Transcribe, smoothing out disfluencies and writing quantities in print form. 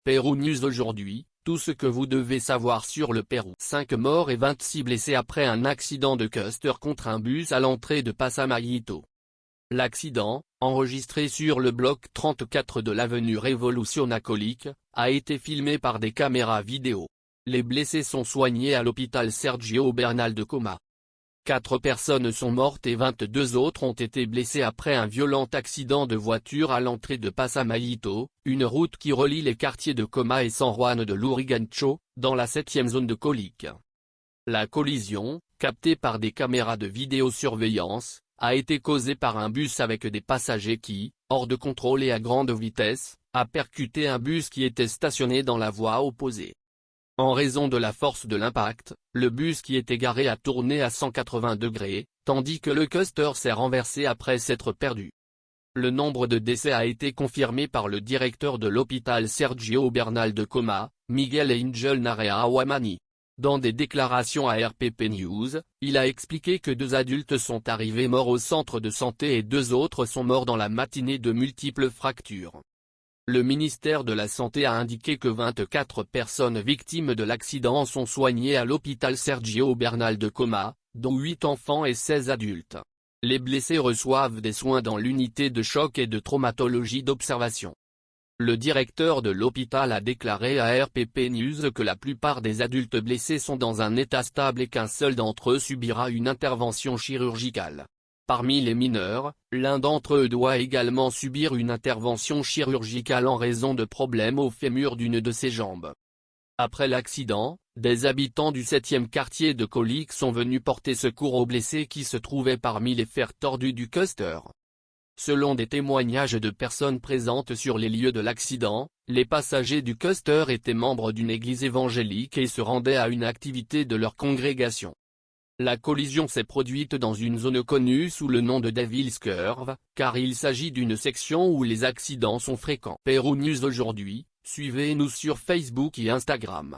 Pérou News aujourd'hui, tout ce que vous devez savoir sur le Pérou. 5 morts et 26 blessés après un accident de coaster contre un bus à l'entrée de Passamayito. L'accident, enregistré sur le bloc 34 de l'avenue Révolution Acolique, a été filmé par des caméras vidéo. Les blessés sont soignés à l'hôpital Sergio Bernal de Coma. 4 personnes sont mortes et 22 autres ont été blessées après un violent accident de voiture à l'entrée de Passamayito, une route qui relie les quartiers de Coma et San Juan de Lurigancho, dans la 7e zone de Colique. La collision, captée par des caméras de vidéosurveillance, a été causée par un bus avec des passagers qui, hors de contrôle et à grande vitesse, a percuté un bus qui était stationné dans la voie opposée. En raison de la force de l'impact, le bus qui était garé a tourné à 180 degrés, tandis que le coaster s'est renversé après s'être perdu. Le nombre de décès a été confirmé par le directeur de l'hôpital Sergio Bernal de Coma, Miguel Angel Narea Awamani. Dans des déclarations à RPP News, il a expliqué que 2 adultes sont arrivés morts au centre de santé et 2 autres sont morts dans la matinée de multiples fractures. Le ministère de la Santé a indiqué que 24 personnes victimes de l'accident sont soignées à l'hôpital Sergio Bernal de Coma, dont 8 enfants et 16 adultes. Les blessés reçoivent des soins dans l'unité de choc et de traumatologie d'observation. Le directeur de l'hôpital a déclaré à RPP News que la plupart des adultes blessés sont dans un état stable et qu'un seul d'entre eux subira une intervention chirurgicale. Parmi les mineurs, l'un d'entre eux doit également subir une intervention chirurgicale en raison de problèmes au fémur d'une de ses jambes. Après l'accident, des habitants du 7e quartier de Colique sont venus porter secours aux blessés qui se trouvaient parmi les fers tordus du coaster. Selon des témoignages de personnes présentes sur les lieux de l'accident, les passagers du coaster étaient membres d'une église évangélique et se rendaient à une activité de leur congrégation. La collision s'est produite dans une zone connue sous le nom de Devil's Curve, car il s'agit d'une section où les accidents sont fréquents. Pérou News aujourd'hui, suivez-nous sur Facebook et Instagram.